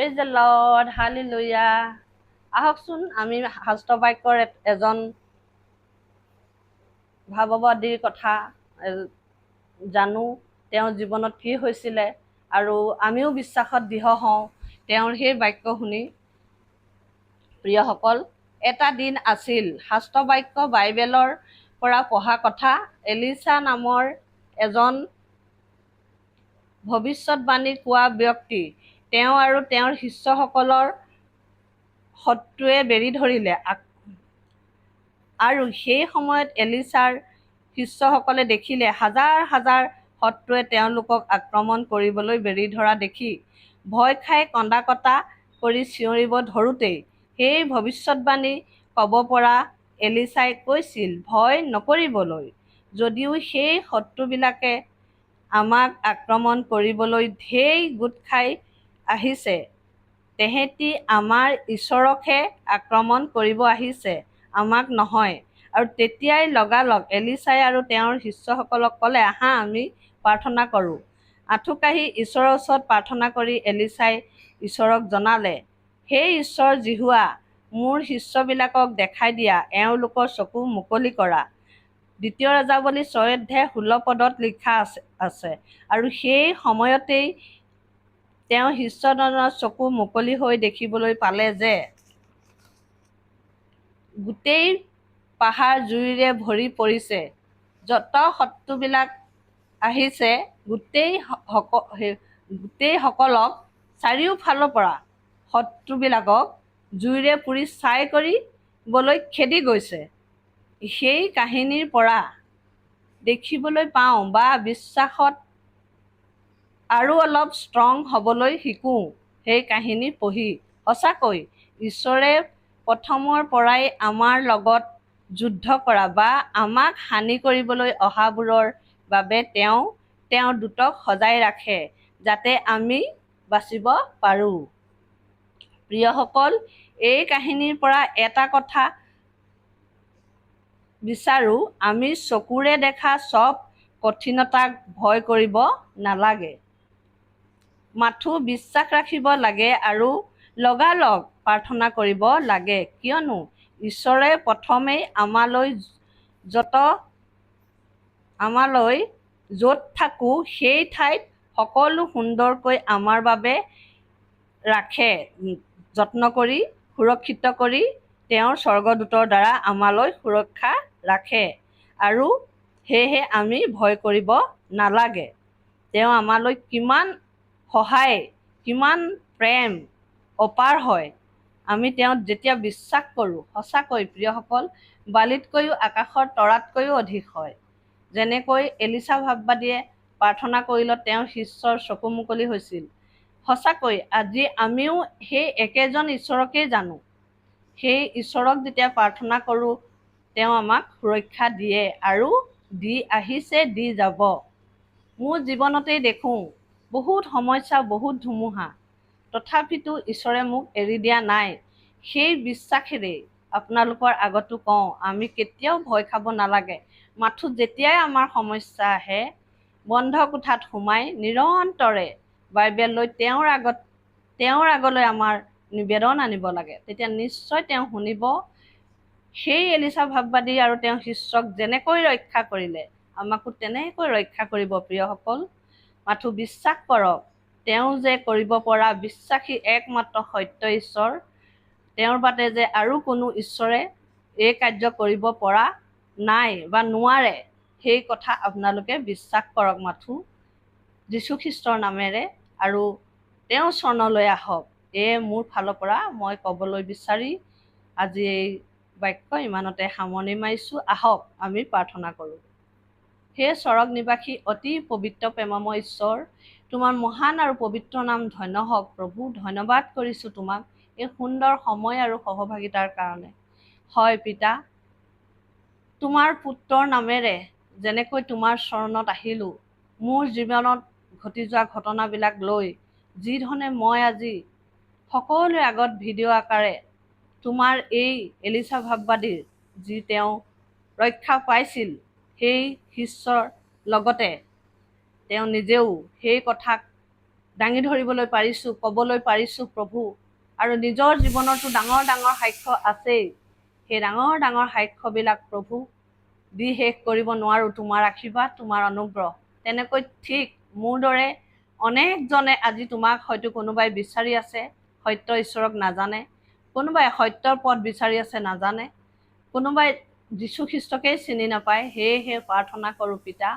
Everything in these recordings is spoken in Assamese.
Praise the lord, hallelujah. আহকচোন আমি শাস্ত্ৰ বাক্যৰ এজন ভাৱবাদীৰ কথা জানো, তেওঁৰ জীৱনত কি হৈছিলে আৰু আমিও বিশ্বাসত দৃঢ় হওঁ তেওঁৰ সেই বাক্য শুনি। প্ৰিয়সকল, এটা দিন আছিল, শাস্ত্ৰ বাক্য বাইবেলৰ পৰা পঢ়া কথা। এলিছা নামৰ এজন ভৱিষ্যতবাণী কোৱা ব্যক্তি, তেওঁ আৰু তেওঁৰ শিষ্যসকলৰ শত্ৰুৱে বেৰি ধৰিলে আৰু সেই সময়ত এলিছাৰ শিষ্যসকলে দেখিলে হাজাৰ হাজাৰ শত্ৰুৱে তেওঁলোকক আক্ৰমণ কৰিবলৈ বেৰি ধৰা দেখি ভয় খাই কন্দা কটা কৰি চিঞৰিব ধৰোঁতেই সেই ভৱিষ্যতবাণী ক'ব পৰা এলিছাই কৈছিল, ভয় নকৰিবলৈ, যদিও সেই শত্ৰুবিলাকে আমাক আক্ৰমণ কৰিবলৈ ঢেৰ গোট খাই আহিছে, তেহেঁতি আমাৰ ঈশ্বৰকহে আক্ৰমণ কৰিব আহিছে, আমাক নহয়। আৰু তেতিয়াই লগালগ এলিছাই আৰু তেওঁৰ শিষ্যসকলক ক'লে, আহা আমি প্ৰাৰ্থনা কৰোঁ। আঁঠুকাঢ়ি ঈশ্বৰৰ ওচৰত প্ৰাৰ্থনা কৰি এলিছাই ঈশ্বৰক জনালে, হে ঈশ্বৰ জিহুৱা, মোৰ শিষ্যবিলাকক দেখাই দিয়া, এওঁলোকৰ চকু মুকলি কৰা। দ্বিতীয় ৰজাৱলী 6:16 লিখা আছে। আৰু সেই সময়তেই তেওঁ শিষ্যজনৰ চকু মুকলি হৈ দেখিবলৈ পালে যে গোটেই পাহাৰ জুইৰে ভৰি পৰিছে। যত শত্ৰুবিলাক আহিছে গোটেইসকলক চাৰিওফালৰ পৰা শত্ৰুবিলাকক জুইৰে পুৰি ছাই কৰিবলৈ খেদি গৈছে। সেই কাহিনীৰ পৰা দেখিবলৈ পাওঁ বা বিশ্বাসত আৰু অলপ ষ্ট্ৰং হ'বলৈ শিকোঁ সেই কাহিনী পঢ়ি। সঁচাকৈ ঈশ্বৰে প্ৰথমৰ পৰাই আমাৰ লগত যুদ্ধ কৰা বা আমাক হানি কৰিবলৈ অহাবোৰৰ বাবে তেওঁৰ দূতক সজাই ৰাখে যাতে আমি বাচিব পাৰোঁ। প্ৰিয়সকল, এই কাহিনীৰ পৰা এটা কথা বিচাৰোঁ, আমি চকুৰে দেখা চব কঠিনতাক ভয় কৰিব নালাগে। মাথো বিশ্বাস ৰাখিব লাগে আৰু লগালগ প্ৰাৰ্থনা কৰিব লাগে, কিয়নো ঈশ্বৰে প্ৰথমেই আমালৈ য'ত থাকোঁ সেই ঠাইত সকলো সুন্দৰকৈ আমাৰ বাবে ৰাখে, যত্ন কৰি সুৰক্ষিত কৰি তেওঁৰ স্বৰ্গদূতৰ দ্বাৰা আমালৈ সুৰক্ষা ৰাখে। আৰু সেয়েহে আমি ভয় কৰিব নালাগে। তেওঁ আমালৈ কিমান সহায়, কিমান প্ৰেম অপাৰ হয় আমি তেওঁত যেতিয়া বিশ্বাস কৰোঁ। সঁচাকৈ প্ৰিয়সকল, বালিতকৈও আকাশৰ তৰাতকৈও অধিক হয়। যেনেকৈ এলিছা ভাৱবাদীয়ে প্ৰাৰ্থনা কৰিলত তেওঁৰ শিষ্যৰ চকু মুকলি হৈছিল, সঁচাকৈ আজি আমিও সেই একেজন ঈশ্বৰকেই জানো। সেই ঈশ্বৰক যেতিয়া প্ৰাৰ্থনা কৰোঁ, তেওঁ আমাক সুৰক্ষা দিয়ে আৰু দি আহিছে, দি যাব। মোৰ জীৱনতেই দেখোঁ বহুত সমস্যা, বহুত ধুমুহা, তথাপিতো ঈশ্বৰে মোক এৰি দিয়া নাই। সেই বিশ্বাসেৰেই আপোনালোকৰ আগতো কওঁ, আমি কেতিয়াও ভয় খাব নালাগে। মাথো যেতিয়াই আমাৰ সমস্যা আহে, বন্ধ কোঠাত সোমাই নিৰন্তৰে বাইবেল লৈ তেওঁৰ আগলৈ আমাৰ নিবেদন আনিব লাগে, তেতিয়া নিশ্চয় তেওঁ শুনিব। সেই এলিছা ভাৱবাদী আৰু তেওঁৰ শিষ্যক যেনেকৈ ৰক্ষা কৰিলে আমাকো তেনেকৈ ৰক্ষা কৰিব। প্ৰিয়সকল, মাথো বিশ্বাস কৰক, তেওঁ যে কৰিব পৰা বিশ্বাসী একমাত্ৰ সত্য ঈশ্বৰ, তেওঁৰ বাদে যে আৰু কোনো ঈশ্বৰে এই কাৰ্য কৰিব পৰা নাই বা নোৱাৰে, সেই কথা আপোনালোকে বিশ্বাস কৰক মাথো যীশুখ্ৰীষ্টৰ নামেৰে, আৰু তেওঁৰ চৰণলৈ আহক। এয়ে মোৰ ফালৰ পৰা মই ক'বলৈ বিচাৰি আজি এই বাক্য ইমানতে সামৰণি মাৰিছোঁ। আহক আমি প্ৰাৰ্থনা কৰোঁ। হে স্বৰ্গ নিবাসী অতি পবিত্ৰ প্ৰেমময় ঈশ্বৰ, তোমাৰ মহান আৰু পবিত্ৰ নাম ধন্য হওক। প্ৰভু, ধন্যবাদ কৰিছোঁ তোমাক এই সুন্দৰ সময় আৰু সহভাগিতাৰ কাৰণে। হয় পিতা, তোমাৰ পুত্ৰৰ নামেৰে যেনেকৈ তোমাৰ চৰণত আহিলোঁ, মোৰ জীৱনত ঘটি যোৱা ঘটনাবিলাক লৈ যিধৰণে মই আজি সকলোৰে আগত ভিডিঅ' আকাৰে তোমাৰ এই এলিছা ভাৱবাদীৰ যি তেওঁ ৰক্ষা পাইছিল, সেই শিষ্যৰ লগতে তেওঁ নিজেও সেই কথাক দাঙি ধৰিবলৈ পাৰিছোঁ, ক'বলৈ পাৰিছোঁ প্ৰভু। আৰু নিজৰ জীৱনতো ডাঙৰ ডাঙৰ সাক্ষ্য আছেই। সেই ডাঙৰ ডাঙৰ সাক্ষ্যবিলাক প্ৰভু দি শেষ কৰিব নোৱাৰোঁ। তোমাৰ আশীৰ্বাদ, তোমাৰ অনুগ্ৰহ। তেনেকৈ ঠিক মোৰ দৰে অনেকজনে আজি তোমাক হয়তো কোনোবাই বিচাৰি আছে, সত্য ঈশ্বৰক নাজানে। কোনোবাই সত্যৰ পথ বিচাৰি আছে, নাজানে। কোনোবাই যীশু খ্ৰীষ্টকেই চিনি নাপায়। সেয়েহে প্ৰাৰ্থনা কৰোঁ পিতা,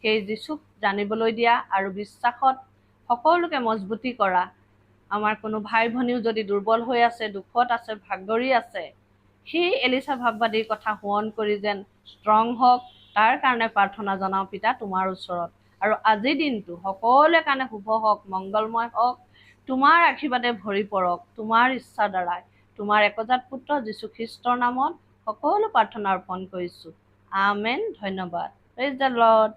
সেই যীশুক জানিবলৈ দিয়া আৰু বিশ্বাসত সকলোকে মজবুতি কৰা। আমাৰ কোনো ভাই ভনীও যদি দুৰ্বল হৈ আছে, দুখত আছে, ভাগৰি আছে, সেই এলিচা ভাৱবাদীৰ কথা সোৱণ কৰি যেন ষ্ট্ৰং হওক, তাৰ কাৰণে প্ৰাৰ্থনা জনাওঁ পিতা তোমাৰ ওচৰত। আৰু আজিৰ দিনটো সকলোৰে কাৰণে শুভ হওক, মংগলময় হওক, তোমাৰ আশীৰ্বাদে ভৰি পৰক, তোমাৰ ইচ্ছাৰ দ্বাৰাই। তোমাৰ একজাত পুত্ৰ যীশু খ্ৰীষ্টৰ নামত সকলো প্ৰাৰ্থনা অৰ্পণ কৰিছোঁ। আমেন। ধন্যবাদ। Praise the lord.